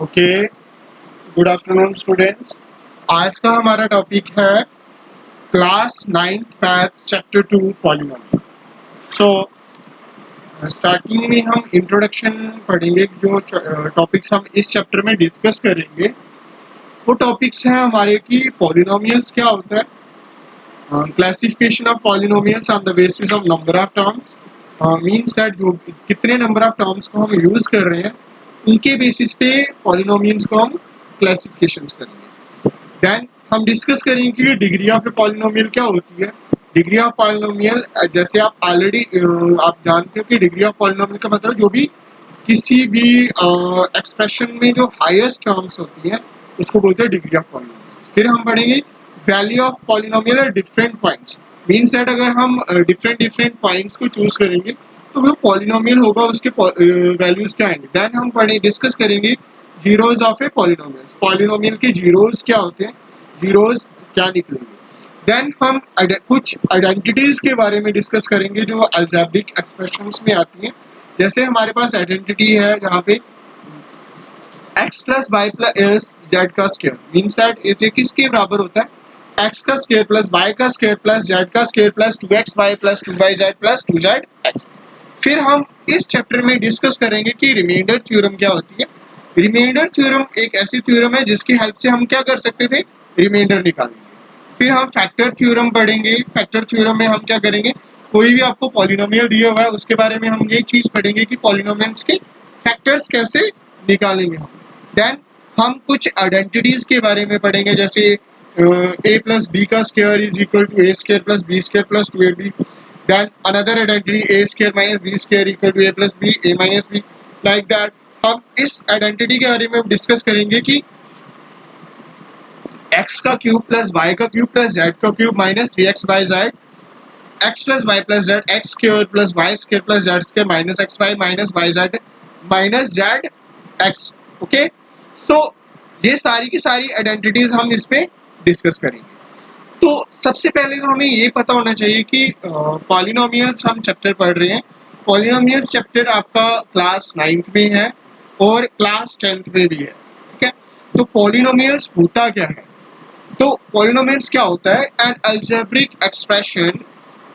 Okay, good afternoon students. आज का हमारा टॉपिक है class 9th maths chapter 2 polynomial. So starting में हम इंट्रोडक्शन पढ़ेंगे। जो टॉपिक्स हम इस चैप्टर में डिस्कस करेंगे वो टॉपिक्स हैं हमारे कि पॉलिनोमियल्स क्या होता है, classification of polynomials on the basis of number of terms, means that जो कितने नंबर ऑफ टर्म्स को हम यूज कर रहे हैं उनके बेसिस पे पॉलिनोमियल्स को हम क्लासिफिकेशन करेंगे। देन हम डिस्कस करेंगे कि डिग्री ऑफ ए पॉलिनोमियल क्या होती है। डिग्री ऑफ पॉलिनोमियल, जैसे आप ऑलरेडी आप जानते हो कि डिग्री ऑफ पॉलिनोमियल का मतलब जो भी किसी भी एक्सप्रेशन में जो हाईएस्ट टर्म्स होती है उसको बोलते हैं डिग्री ऑफ पॉलिनोमियल। फिर हम पढ़ेंगे value of polynomial at different points, means that अगर हम डिफरेंट पॉइंट्स को चूज करेंगे तो वो पॉलिनोमियल होगा, उसके वैल्यूज क्या आएंगे। देन हम डिस्कस करेंगे zeros of a polynomial, polynomial के जीरोज क्या होते हैं, जीरोज क्या निकलेंगे। देन हम कुछ आइडेंटिटीज के बारे में डिस्कस करेंगे जो अलजेब्रिक एक्सप्रेशंस में आती हैं। जैसे हमारे पास आइडेंटिटी है जहाँ पे x plus Y plus z का स्क्वायर, मीन्स दैट ये किसके बराबर होता है, x का स्क्वायर प्लस y का स्क्वायर प्लस z का square plus 2xy plus 2yz plus 2zx। फिर हम इस चैप्टर में डिस्कस करेंगे कि रिमाइंडर थ्योरम क्या होती है। रिमाइंडर थ्योरम एक ऐसी थ्योरम है जिसकी हेल्प से हम क्या कर सकते थे, रिमाइंडर निकालेंगे। फिर हम फैक्टर थ्योरम पढ़ेंगे। फैक्टर थ्योरम में हम क्या करेंगे, कोई भी आपको पॉलिनोमियल दिया हुआ है उसके बारे में हम ये चीज पढ़ेंगे कि पॉलिनोमियल्स के फैक्टर्स कैसे निकालेंगे हम। देन हम कुछ आइडेंटिटीज के बारे में पढ़ेंगे, जैसे a प्लस बी का square is equal to a square plus b square plus 2ab। Then another identity a square minus b square equal to a plus b a minus b, like that. हम इस identity के बारे में discuss करेंगे कि x का cube plus y का cube plus z का cube minus 3xyz, x plus Y plus Z, X square plus Y square plus Z square minus X Y minus Y Z minus Z X. Okay, so ये सारी की सारी identities हम इस पे discuss करेंगे। तो सबसे पहले तो हमें ये पता होना चाहिए कि पॉलिनोमियल्स हम चैप्टर पढ़ रहे हैं। पॉलिनोमियल्स चैप्टर आपका क्लास 9th में है और क्लास 10th में भी है, ठीक है। तो पॉलिनोमियल्स होता क्या है, तो पॉलिनोमियल्स क्या होता है, N algebraic expression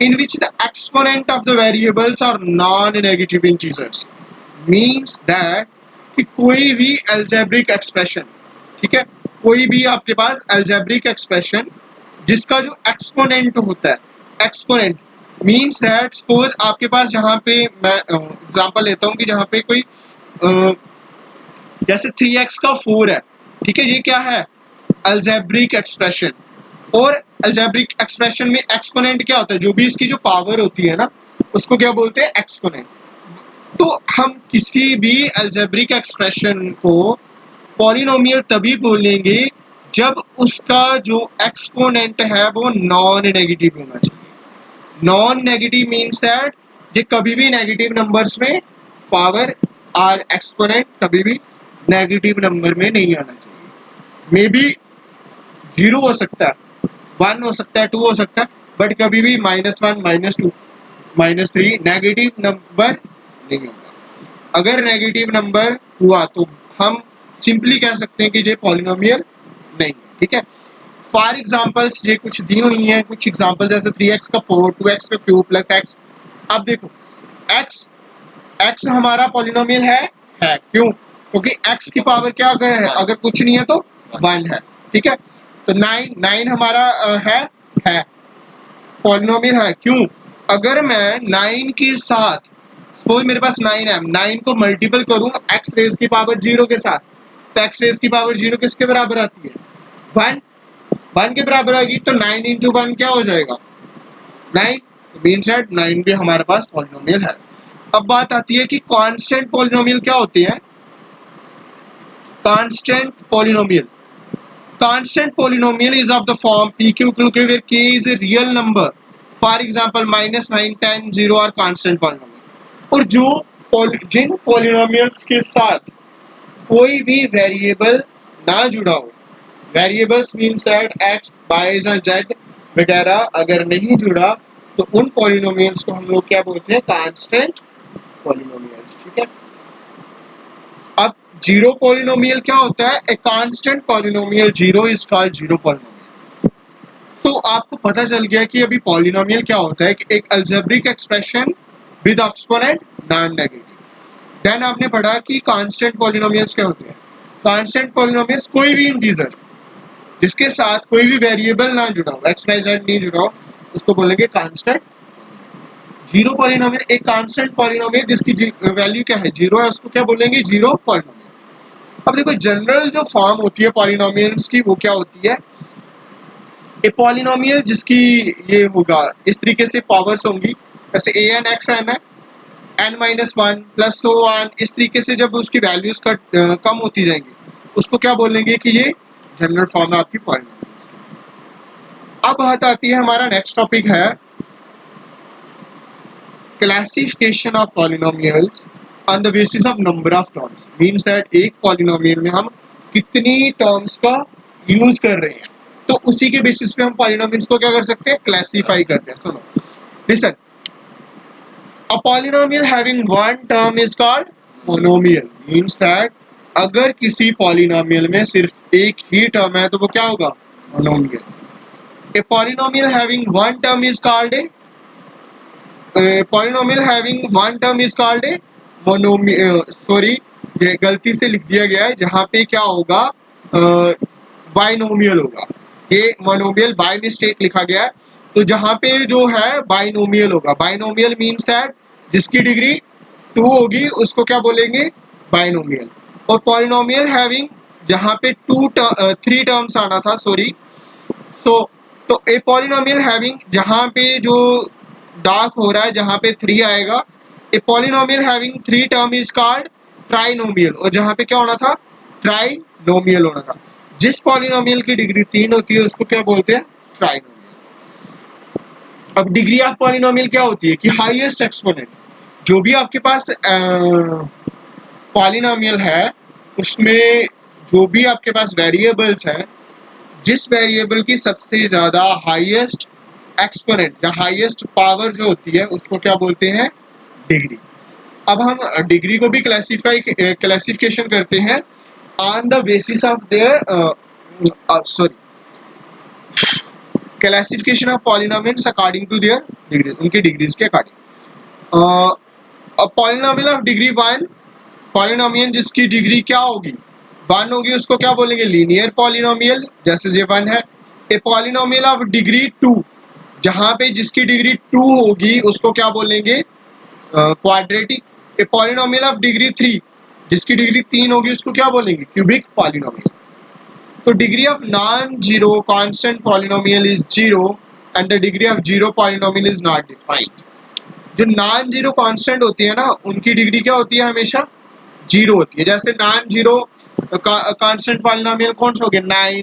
in which the exponent of the variables are non-negative integers, means that कि कोई भी algebraic expression, ठीक है, कोई भी आपके पास algebraic expression जिसका जो exponent होता है, exponent means that suppose आपके पास जहाँ पे मैं एग्जांपल लेता हूँ कि जहाँ पे कोई जैसे 3x का 4 है, ठीक है, ये क्या है, algebraic expression। और अलजेब्रिक एक्सप्रेशन में एक्सपोनेंट क्या होता है, जो भी इसकी जो पावर होती है ना उसको क्या बोलते हैं, एक्सपोनेंट। तो हम किसी भी अलजेब्रिक एक्सप्रेशन को पॉलिनोमियल तभी बोलेंगे जब उसका जो एक्सपोनेंट है वो नॉन नेगेटिव होना चाहिए। नॉन नेगेटिव मीन्स दैट ये कभी भी नेगेटिव नंबर्स में पावर और एक्सपोनेंट कभी भी नेगेटिव नंबर में नहीं आना चाहिए। मे बी 0 हो सकता है, 1 हो सकता है, 2 हो सकता है, बट कभी भी -1 -2 -3 नेगेटिव नंबर नहीं होगा। अगर नेगेटिव नंबर हुआ तो हम सिंपली कह सकते हैं कि ये पॉलिनोमियल नहीं है, ठीक है। फॉर एग्जांपल्स ये कुछ दी हुई हैं, कुछ एग्जांपल जैसे 3x का 4, 2x का क्यूब प्लस x। अब देखो x हमारा पॉलिनोमियल है क्यों, क्योंकि x की पावर क्या अगर कुछ नहीं है तो 1 है, ठीक है। तो 9 हमारा है पॉलिनोमियल है क्यों, अगर मैं 9 के साथ सपोज मेरे पास 9 है, 9 को मल्टीपल करूं x रेज की पावर 0 के साथ, तो x रेज की पावर 0 किसके बराबर आती है, 1 के बराबर आएगी। तो 9 इंटू 1 क्या हो जाएगा, 9, मीन्स दैट 9 भी हमारे पास पॉलिनोमियल है। अब बात आती है कि कांस्टेंट पॉलिनोमियल क्या होते हैं। Constant polynomial, constant polynomial is of the form pq where k is a real number, for example -9 10 0 are constant polynomial। और जो जिन polynomials के साथ कोई भी वेरिएबल ना जुड़ा हो, variables means that x y z वगैरह अगर नहीं जुड़ा तो उन polynomials को हम लोग क्या बोलते हैं, constant polynomials, ठीक है। अब जीरो पॉलिनोमियल क्या होता है? A constant polynomial zero is called zero polynomial. तो आपको पता चल गया कि अभी पॉलिनोमियल क्या होता है, कि एक algebraic expression with exponent non negative. Then आपने पढ़ा कि कांस्टेंट पॉलिनोमियल्स क्या होते हैं। कांस्टेंट पॉलिनोमियल्स कोई भी इंटीजर जिसके साथ कोई भी वेरिएबल ना जुड़ा हो, एक्स वाई जेड नहीं जुड़ा हो, उसको बोलेंगे कांस्टेंट। जीरो पॉलिनोमियल एक कांस्टेंट पॉलिनोमियल जिसकी वैल्यू क्या है, जीरो है, उसको क्या बोलेंगे? Zero polynomial. अब देखो जनरल जो फॉर्म होती है पॉलिनोमियल्स की वो क्या होती है? ए पॉलिनोमियल जिसकी ये होगा इस तरीके से पावर्स होंगी, जैसे ए एन एक्स एन है, n minus one plus so on, इस तरीके से जब उसकी वैल्यूज कम होती जाएंगी उसको क्या बोलेंगे कि ये जनरल फॉर्म है आपकी पॉलिनोमियल्स की। अब बात आती है, हमारा नेक्स्ट टॉपिक है classification of polynomials on the basis of number of terms. Means that एक पॉलिनोमियल में हम कितनी टर्म्स का यूज कर रहे हैं, तो उसी के बेसिस पे हम पॉलिनोमियल्स को क्या कर सकते हैं? क्लासिफाई करते हैं। सुनो, listen, a polynomial having one term is called monomial. Means that अगर किसी पॉलिनोमियल में सिर्फ एक ही टर्म है तो वो क्या होगा? Monomial. A polynomial having one term is called a polynomial having one term is called a monomial. Sorry, ये गलती से लिख दिया गया है, जहाँ पे क्या होगा? बाइनोमियल होगा। ये मोनोमियल बाय मिस्टेक लिखा गया है, तो जहाँ पे जो है बाइनोमियल होगा। बाइनोमियल मींस दैट जिसकी डिग्री 2 होगी उसको क्या बोलेंगे? बाइनोमियल। और पॉलिनोमियल हैविंग जहाँ पे 3 टर्म्स आना था, सॉरी, सो तो ए पॉलिनोमियल हैविंग जहाँ पे जो डार्क हो रहा है, जहाँ पे 3 आएगा, a polynomial having 3 term is called trinomial. और जहाँ पे क्या होना था? ट्राइनोमियल होना था। जिस पॉलिनोमियल की डिग्री 3 होती है उसको क्या बोलते हैं? ट्राइनोमियल। अब डिग्री ऑफ पॉलिनोमियल क्या होती है? कि हाईएस्ट एक्सपोनेंट। जो भी आपके पास पॉलिनोमियल है उसमें जो भी आपके पास वेरिएबल्स हैं, जिस वेरिएबल की सबसे ज़्यादा हाईएस्ट एक्सपोनेंट या हाईएस्ट पावर जो होती है उसको क्या बोलते हैं? डिग्री। अब हम डिग्री को भी क्लासिफिकेशन करते हैं on the basis of their sorry classification of polynomials according to their degree, उनकी डिग्रीज के according. Polynomial of degree 1, polynomial जिसकी डिग्री क्या होगी? 1 होगी, उसको क्या बोलेंगे? लीनियर पॉलिनोमियल, जैसे ये 1 है। ए पॉलिनोमियल ऑफ डिग्री 2, जहाँ पे जिसकी डिग्री 2 होगी उसको क्या बोलेंगे? Quadratic. A polynomial of degree 3, जिसकी डिग्री 3 होगी उसको क्या बोलेंगे? Cubic polynomial. तो degree of non zero constant polynomial is zero and the degree of zero polynomial is not defined. जो नॉन जीरो कांस्टेंट होती है ना, उनकी डिग्री क्या होती है? हमेशा जीरो होती है। जैसे नॉन जीरो कांस्टेंट पॉलिनोमियल कौन सा हो गया? 9,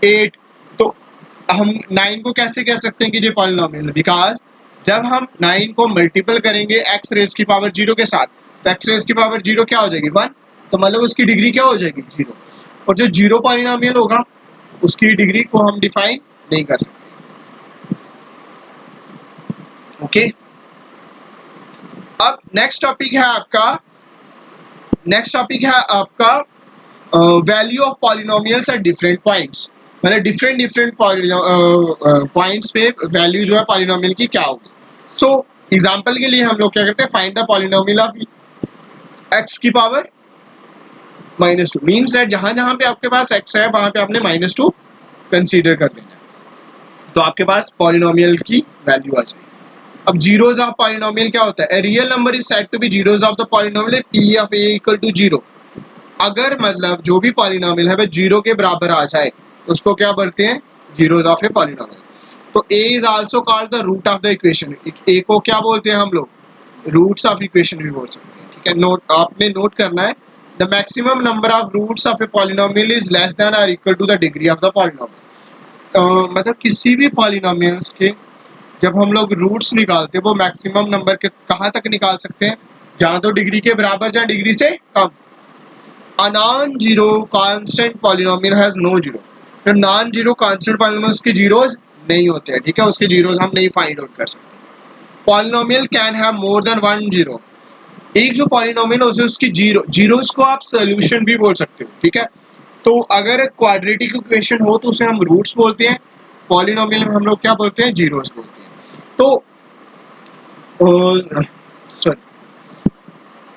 8। तो हम 9 को कैसे कह सकते हैं कि ये पॉलिनोमियल है? बिकॉज जब हम 9 को मल्टीपल करेंगे एक्स रेज की पावर 0 के साथ, तो एक्स रेज की पावर 0 क्या हो जाएगी? 1। तो मतलब उसकी डिग्री क्या हो जाएगी? 0। और जो जीरो पॉलिनोमियल होगा उसकी डिग्री को हम डिफाइन नहीं कर सकते। ओके, अब नेक्स्ट टॉपिक है आपका value of polynomials at different points. मतलब डिफरेंट पॉइंट्स पे वैल्यू जो है पॉलिनोमियल की क्या होगी। सो एग्जांपल के लिए हम लोग क्या करते हैं? Find the polynomial of x की पावर -2। मीन्स दैट जहां जहां पे आपके पास x है वहां पे आपने -2 कंसीडर कर देना, तो आपके पास पॉलिनोमियल की वैल्यू आ जाएगी। अब जीरोज ऑफ पॉलिनोमियल क्या होता है? Real number is said to be zeros of the polynomial p of a equal to 0। अगर मतलब जो भी पॉलिनोमियल है वह 0 के बराबर आ जाए तो उसको क्या बोलते हैं? Zeros of a polynomial. तो a is also called the root of the equation. a को क्या बोलते हैं हम लोग? रूट्स ऑफ इक्वेशन भी बोल सकते हैं। ठीक है, नोट आपने नोट करना है, the maximum number of roots of a polynomial is less than or equal to the degree of the polynomial. मतलब किसी भी पॉलिनोमियल्स के जब हम लोग रूट्स निकालते हैं वो मैक्सिमम नंबर के कहाँ तक निकाल सकते हैं? जहाँ तो डिग्री के बराबर, जहाँ डिग्री से कम। A non-zero constant polynomial has no zero। तो नॉन जीरो कांस्टेंट पॉलिनोमियल उसके जीरोस नहीं होते हैं। ठीक है, उसके जीरोस हम नहीं फाइंड आउट कर सकते। Polynomial can have more than 1 zero. एक जो पॉलिनोमियल है उसे उसकी जीरोस को आप सोल्यूशन भी बोल सकते हो, ठीक है। तो अगर क्वाड्रेटिक इक्वेशन हो तो उसे हम रूट्स बोलते हैं, पॉलिनोमियल में हम लोग क्या बोलते हैं, जीरोस बोलते हैं। तो सॉरी,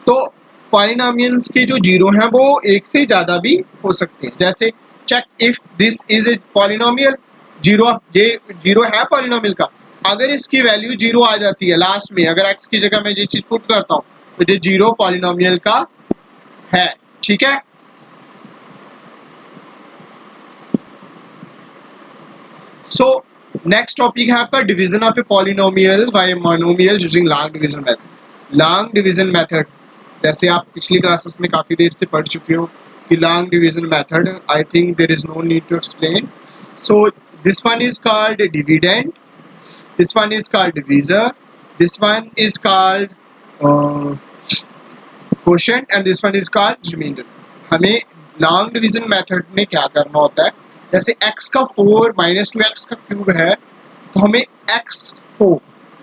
तो पॉलिनोमियल्स के जो जीरो हैं वो एक से ज़्यादा भी हो सकते हैं। जैसे check if this is a polynomial, zero, ये जीरो है पॉलिनोमियल का। अगर इसकी वैल्यू जीरो आ जाती है लास्ट में, अगर एक्स की जगह मैं ये चीज पुट करता हूँ तो ये जीरो पॉलिनोमियल का है, ठीक है। सो नेक्स्ट टॉपिक है आपका division of a polynomial bye monomial using long division method. Long division method जैसे आप पिछली क्लासेस में काफी देर से पढ़ चुके हो कि long division method, I think there is no need to explain. So this one is called dividend, this one is called divisor, this one is called quotient and this one is called remainder. हमें long division method में क्या करना होता है, जैसे x का 4 minus 2x का cube है, तो हमें x को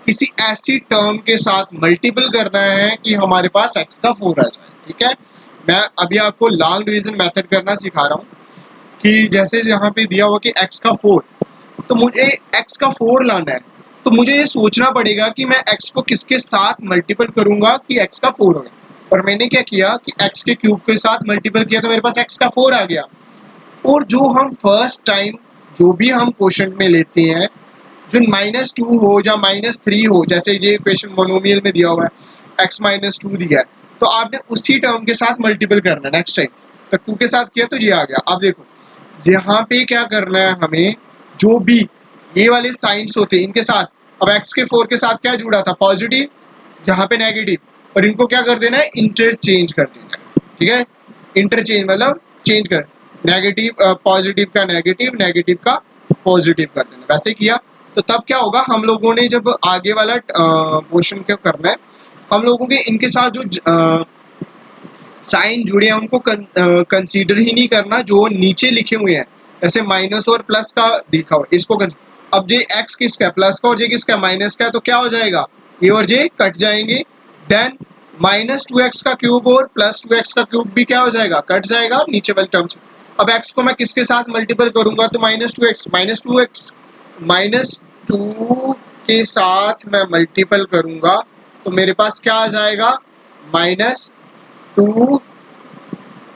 किसी ऐसी टर्म के साथ मल्टीपल करना है कि हमारे पास x का 4 आ जाए, ठीक है। मैं अभी आपको लॉन्ग डिवीजन मेथड करना सिखा रहा हूँ कि जैसे यहाँ पे दिया हुआ कि x का 4, तो मुझे x का 4 लाना है, तो मुझे ये सोचना पड़ेगा कि मैं x को किसके साथ मल्टीपल करूंगा कि x का 4 हो गया। और मैंने क्या किया कि x के क्यूब के साथ मल्टीपल किया तो मेरे पास x का 4 आ गया। और जो हम फर्स्ट टाइम जो भी हम क्वेश्चन में लेते हैं, जो -2 हो या -3 हो, जैसे ये क्वेश्चन मोनोमियल में दिया हुआ है x -2 दिया है, तो आपने उसी टर्म के साथ मल्टीपल करना है। नेक्स्ट टाइम तो 2 के साथ किया तो ये आ गया। अब देखो यहाँ पे क्या करना है हमें, जो भी ये वाले साइंस होते हैं इनके साथ, अब x के 4 के साथ क्या जुड़ा था, पॉजिटिव, जहाँ पे नेगेटिव, और इनको क्या कर देना है, इंटरचेंज कर देना है, ठीक है। इंटरचेंज मतलब चेंज कर, नेगेटिव पॉजिटिव का नेगेटिव, नेगेटिव का पॉजिटिव कर देना, वैसे किया। तो तब क्या होगा, हम लोगों ने जब आगे वाला पोर्शन क्या करना है, हम लोगों के इनके साथ जो साइन जुड़े हैं उनको कंसीडर ही नहीं करना, जो नीचे लिखे हुए हैं जैसे माइनस और प्लस का लिखा हुआ इसको अब ये एक्स किसका है, प्लस का, और ये किसका माइनस का है, तो क्या हो जाएगा, ये और ये कट जाएंगे। देन -2x का क्यूब और +2x का क्यूब भी क्या हो जाएगा, कट जाएगा नीचे वाले टर्म से। अब x को मैं किसके साथ मल्टीपल करूंगा, तो -2 के साथ मैं मल्टीपल करूंगा तो मेरे पास क्या आ जाएगा, -2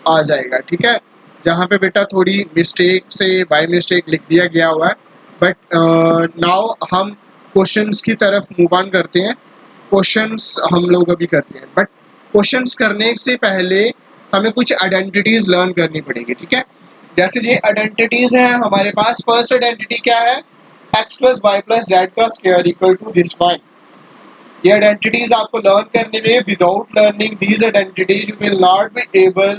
आ जाएगा, ठीक है। जहाँ पे बेटा थोड़ी मिस्टेक से बाय मिस्टेक लिख दिया गया हुआ है, बट नाउ हम क्वेश्चंस की तरफ मूव ऑन करते हैं। क्वेश्चंस हम लोग अभी करते हैं, बट क्वेश्चंस करने से पहले हमें कुछ आइडेंटिटीज लर्न करनी पड़ेगी, ठीक है। जैसे ये आइडेंटिटीज हैं हमारे पास, फर्स्ट आइडेंटिटी क्या है, x + y + z का square equal to this one. ये आइडेंटिटीज आपको लर्न करने में, without learning these identities you will not be able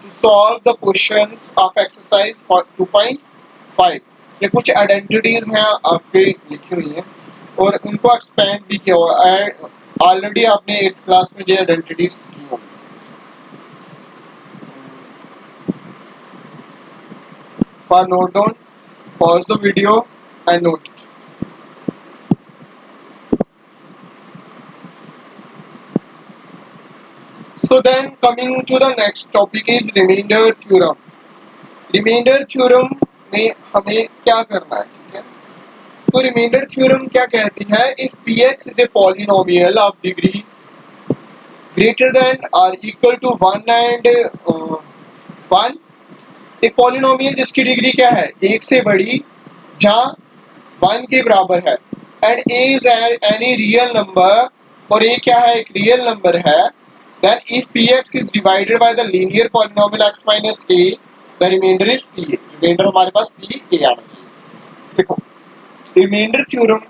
to solve the questions of exercise 2.5। ये कुछ आइडेंटिटीज हैं आपके लिखी हुई हैं और उनको एक्सपेंड भी किया हुआ है ऑलरेडी, आपने 8th क्लास में ये आइडेंटिटीज की होंगी। For note down, pause the video and note it. So then coming to the next topic is remainder theorem. Remainder theorem में हमें क्या करना है, ठीक है। तो रिमाइंडर थ्योरम क्या कहती है, if px is a polynomial of degree greater than or equal to 1 and 1, एक पॉलिनोमियल जिसकी डिग्री क्या है, एक से बड़ी, जहाँ 1 के बराबर है, and a is any real number, और a क्या है, एक रियल नंबर है, then if px is divided by the linear polynomial x minus a, the remainder is pa। Remainder हमारे पास pa आना चाहिए। देखो रिमाइंडर थ्योरम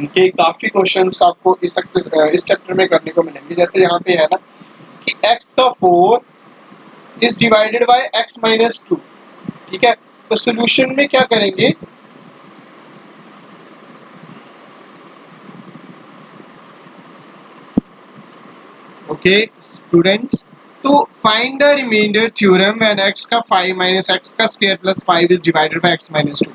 के काफी क्वेश्चंस आपको इस चैप्टर में करने को मिलेंगे। जैसे यहाँ पे है ना कि x का 4 is divided by x minus 2, ठीक है। तो सोल्यूशन में क्या करेंगे, ओके स्टूडेंट्स, तो find the remainder theorem when x का 5 माइनस x का square plus 5 is divided by x minus 2।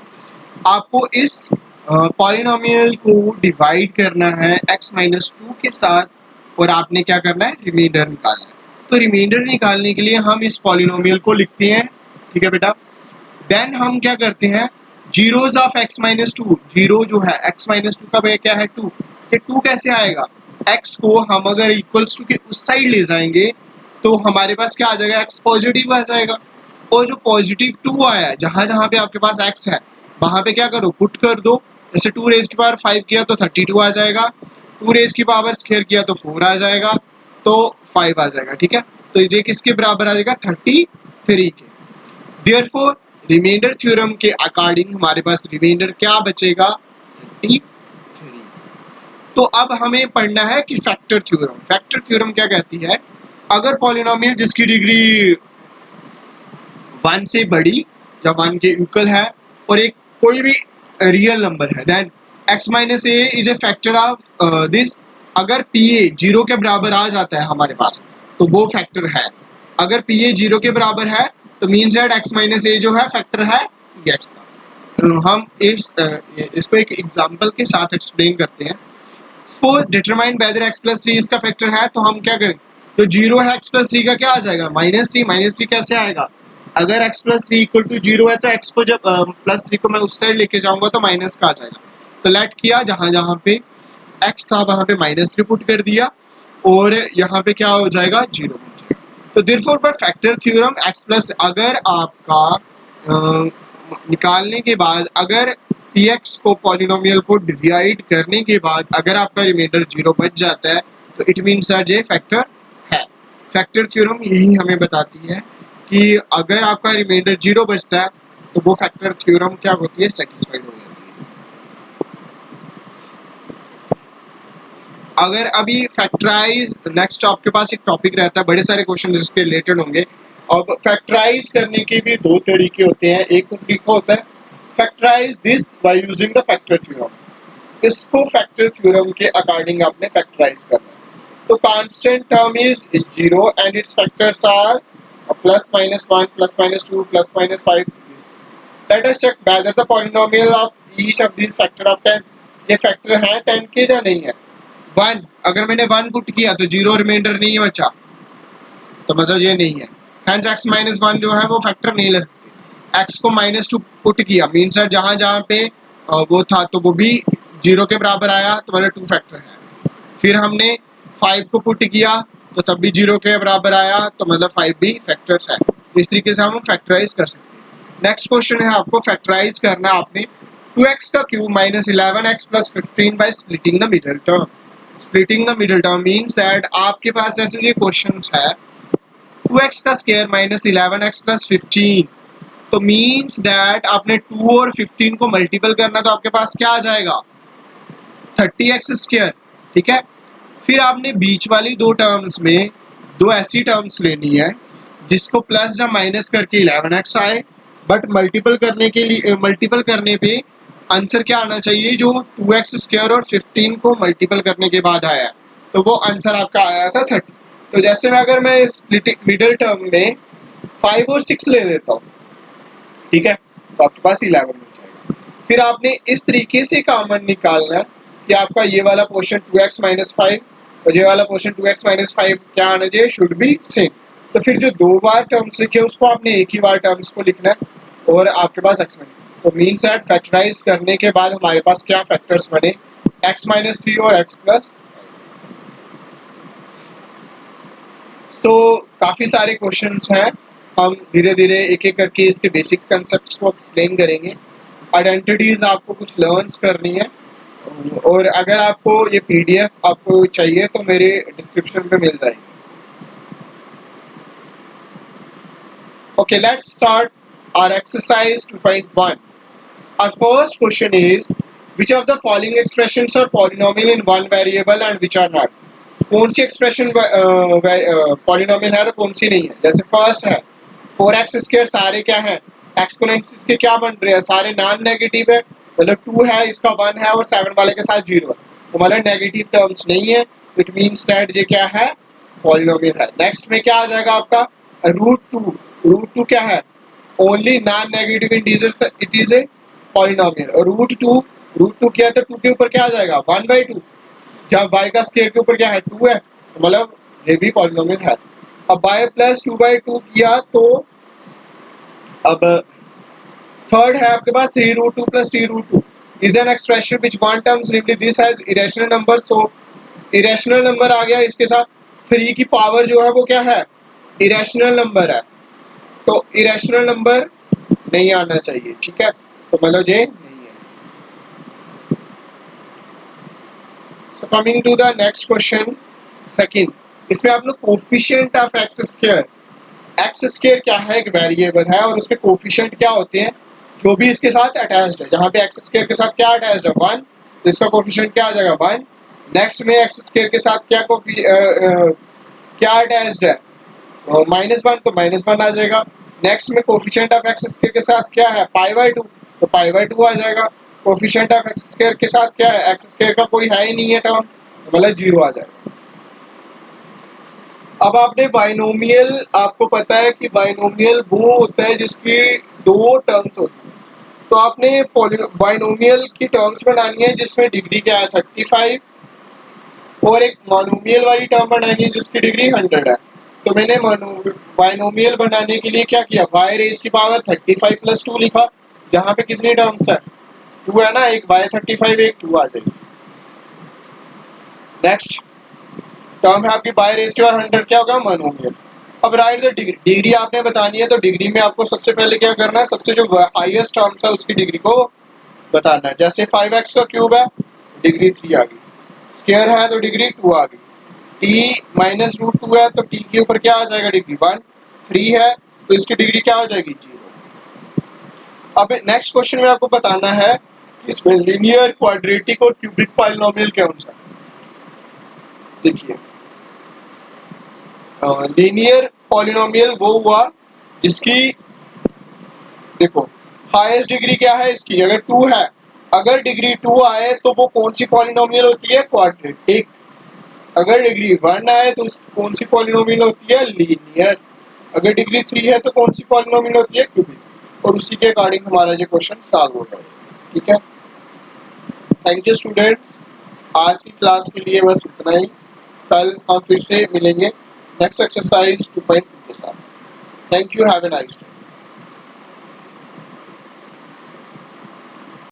आपको इस पॉलिनोमियल को डिवाइड करना है x माइनस 2 के साथ, और आपने क्या करना है, रिमाइंडर निकालना है। तो रिमाइंडर निकालने के लिए हम इस पॉलिनोमियल को लिखते हैं, ठीक है बेटा। देन हम क्या करते हैं, zeros of x minus two, zero जो है x माइनस टू का क्या है, टू। ये टू कैसे आएगा, x को हम अगर इक्वल्स टू के उस साइड ले जाएंगे तो हमारे पास क्या आ जाएगा, x पॉजिटिव आ जाएगा। और जो पॉजिटिव टू आया है, जहां जहां पे आपके पास x है वहां पे क्या करो, पुट कर दो। जैसे 2 रेज की पावर 5 किया तो 32 आ जाएगा, 2 रेज की पावर स्क्वायर किया तो 4 आ जाएगा, तो 5 आ जाएगा, ठीक है। तो ये किसके बराबर आ जाएगा, 33 के। देयरफॉर रिमाइंडर थ्योरम के अकॉर्डिंग हमारे पास रिमाइंडर क्या बचेगा, 33। तो अब हमें पढ़ना है कि फैक्टर थ्योरम, फैक्टर थ्योरम क्या कहती है, अगर पॉलिनोमियल जिसकी डिग्री 1 से बड़ी या 1 के इक्वल है और एक कोई भी रियल नंबर है, then x minus a is a factor of this. अगर पी ए जीरो के बराबर आ जाता है हमारे पास तो वो फैक्टर है। अगर पी ए जीरो के बराबर है तो मीन्स दैट x माइनस ए जो है फैक्टर है x का। तो हम इसको एक एग्जांपल के साथ एक्सप्लेन करते हैं। सो डिटरमाइन वेदर x प्लस 3 इसका फैक्टर है, तो हम क्या करें, तो जीरो है x प्लस 3 का क्या आ जाएगा, माइनस 3। माइनस 3 कैसे आएगा, अगर x plus 3 equal to zero है तो x को जब प्लस 3 को मैं उस साइड लेके जाऊंगा तो माइनस का आ जाएगा। तो लेट किया, जहां जहां पे x था वहां पे माइनस 3 पुट कर दिया और यहाँ पे क्या हो जाएगा, जीरो बन जाएगा। तो therefore by factor theorem x plus, अगर आपका निकालने के बाद अगर px को पॉलिनोमियल को डिवाइड करने के बाद अगर आपका रिमाइंडर जीरो बच जाता है तो इट मीन्स दैट ये फैक्टर है। फैक्टर थ्योरम यही हमें बताती है कि अगर आपका रिमाइंडर जीरो बचता है तो वो फैक्टर थ्योरम क्या होती है, सेटिस्फाइड हो जाती है। अगर अभी फैक्टराइज, नेक्स्ट आपके पास एक टॉपिक रहता है, बड़े सारे क्वेश्चन इसके रिलेटेड होंगे। अब फैक्टराइज करने के भी दो तरीके होते हैं। एक तरीका होता है factorise this by using the factor theorem. इसको फैक्टर थ्योरम के अकॉर्डिंग आपने फैक्टराइज करना है। तो constant term is zero and its factors are plus minus 1 plus minus 2 plus minus 5। Let us check whether the polynomial of each of this factor of 10, ये factor है 10 के या नहीं है। 1, अगर मैंने 1 पुट किया तो जीरो रिमाइंडर नहीं बचा, तो मतलब ये नहीं है। हेंस x माइनस 1 जो है वो फैक्टर नहीं ले सकते। x को माइनस 2 पुट किया मीन्स जहां जहां पे वो था तो वो भी जीरो के बराबर आया, तो मतलब 2 फैक्टर है। फिर हमने 5 को पुट किया तो तब भी जीरो के बराबर आया, तो मतलब 5 भी फैक्टर्स है। इस तरीके से हम फैक्टराइज कर सकते हैं। नेक्स्ट क्वेश्चन है, आपको फैक्टराइज करना है आपने 2x का cube minus 11x plus 15 by splitting the middle term. Splitting the middle term means that आपके पास ऐसे ये क्वेश्चंस है 2x का स्क्वायर माइनस 11x प्लस 15, तो मीन्स दैट आपने 2 और 15 को मल्टीपल करना, तो आपके पास क्या आ जाएगा, 30x स्क्वायर, ठीक है। फिर आपने बीच वाली दो टर्म्स में दो ऐसी टर्म्स लेनी है जिसको प्लस या माइनस करके 11x आए, बट मल्टीपल करने के लिए, मल्टीपल करने पे आंसर क्या आना चाहिए, जो 2x स्क्वायर और 15 को मल्टीपल करने के बाद आया, तो वो आंसर आपका आया था 30। तो जैसे मैं अगर मैं स्प्लिटिंग मिडिल टर्म में 5 और 6 ले लेता हूँ, ठीक है, तो आपके पास 11 बन जाएगा। फिर आपने इस तरीके से कॉमन निकालना है कि आपका ये वाला पोर्शन 2x माइनस 5 और ये वाला पोर्शन 2x माइनस 5 क्या आना चाहिए, शुड बी सेम। तो फिर जो दो बार टर्म्स लिखे उसको आपने एक ही बार टर्म्स को लिखना है और आपके पास x बने। तो मीन्स दैट फैक्टराइज करने के बाद हमारे पास क्या फैक्टर्स बने, x माइनस 3 और x प्लस। तो काफ़ी सारे क्वेश्चंस हैं, हम धीरे धीरे एक एक करके इसके बेसिक कंसेप्ट्स को एक्सप्लेन करेंगे। आइडेंटिटीज आपको कुछ लर्न्स करनी है, और अगर आपको ये पीडीएफ आपको चाहिए तो मेरे डिस्क्रिप्शन पे मिल जाएगी। Okay, let's start our exercise 2.1. Our first question is, which of the following expressions are polynomial in one variable and which are not? कौन सी एक्सप्रेशन पॉलिनोमियल है और कौन सी नहीं है। जैसे फर्स्ट है 4x स्क्वायर, सारे क्या है, एक्सपोनेंट्स इसके क्या बन रहे हैं, सारे नॉन नेगेटिव है, मतलब 2 है, इसका 1 है और 7 वाले के साथ 0 है, तो मतलब नेगेटिव टर्म्स नहीं है, इट मीन्स दैट ये क्या है, पॉलिनोमियल है। नेक्स्ट में क्या आ जाएगा आपका √2। √2 क्या है, only non negative integers, it is a polynomial. और √2 क्या है तो 2 के ऊपर क्या आ जाएगा, 1/2, जहाँ y का स्क्वायर के ऊपर क्या है 2 है, मतलब ये भी पॉलिनोमियल है। अब बाय प्लस 2/2 किया तो अब थर्ड है आपके पास 3√2 plus 3√2 is an expression which one terms namely this has irrational number. So irrational number आ गया इसके साथ, 3 की पावर जो है वो क्या है, इरेशनल नंबर है, तो इरेशनल नंबर नहीं आना चाहिए, ठीक है, तो मतलब ये नहीं है। So coming to the next question second, इसमें आप लोग coefficient of x square, x square क्या है, एक वेरिएबल है और उसके कोफिशिएंट क्या होते हैं जो भी इसके साथ अटैच्ड है। जहाँ पे एक्स स्क्वायर के साथ क्या अटैच्ड है 1, तो इसका कोफिशिएंट क्या आ जाएगा 1। नेक्स्ट में एक्स स्क्वायर के साथ क्या अटैच्ड है -1, तो -1 आ जाएगा। नेक्स्ट में कोफिशिएंट ऑफ एक्स स्क्वायर के साथ क्या है π/2, तो π/2 आ जाएगा। कोफिशिएंट ऑफ एक्स स्क्वायर के साथ क्या है, एक्स स्क्वायर का कोई है ही नहीं है टर्म, तो मतलब 0 आ जाएगा। अब आपने बाइनोमियल, आपको पता है कि बाइनोमियल वो होता है जिसकी दो टर्म्स होती हैं, तो आपने बाइनोमियल की टर्म्स बनानी है जिसमें डिग्री क्या है 35, और एक मोनोमियल वाली टर्म बनानी है जिसकी डिग्री 100 है। तो मैंने बाइनोमियल बनाने के लिए क्या किया, y रेज की पावर 35 प्लस 2 लिखा, जहाँ पे कितनी टर्म्स है 2 है ना, एक बाय 35 एक 2 आ जाएगी। नेक्स्ट टर्म है आपकी बाय रेज की पावर 100, क्या होगा मोनोमियल। अब राइट द डिग्री, डिग्री आपने बतानी है, तो डिग्री में आपको सबसे पहले क्या करना है, सबसे जो हाईएस्ट टर्म्स है उसकी डिग्री को बताना है। जैसे 5x का क्यूब है, डिग्री 3 आ गई, स्क्वायर है तो डिग्री 2 आ गई, t माइनस रूट 2 है तो t के ऊपर क्या आ जाएगा डिग्री 1, 3 है तो इसकी डिग्री क्या हो जाएगी 0। अब नेक्स्ट क्वेश्चन में आपको बताना है इसमें लीनियर, क्वाड्रेटिक और क्यूबिक पॉलिनोमियल कौन सा। देखिए लीनियर पॉलिनोमियल वो हुआ जिसकी, देखो हाईएस्ट डिग्री क्या है इसकी, अगर 2 है, अगर डिग्री 2 आए तो वो कौन सी पॉलिनोमियल होती है, क्वाड्रेटिक। अगर डिग्री 1 आए तो कौन सी पॉलिनोमियल होती है, लीनियर। अगर डिग्री 3 है तो कौन सी पॉलिनोमियल होती है, क्यूबिक। और उसी के अकॉर्डिंग हमारा ये क्वेश्चन सॉल्व होगा, ठीक है। थैंक यू स्टूडेंट्स, आज की क्लास के लिए बस इतना ही। कल हम फिर से मिलेंगे नेक्स्ट एक्सरसाइज 2.2 के साथ। Thank you, have a nice day.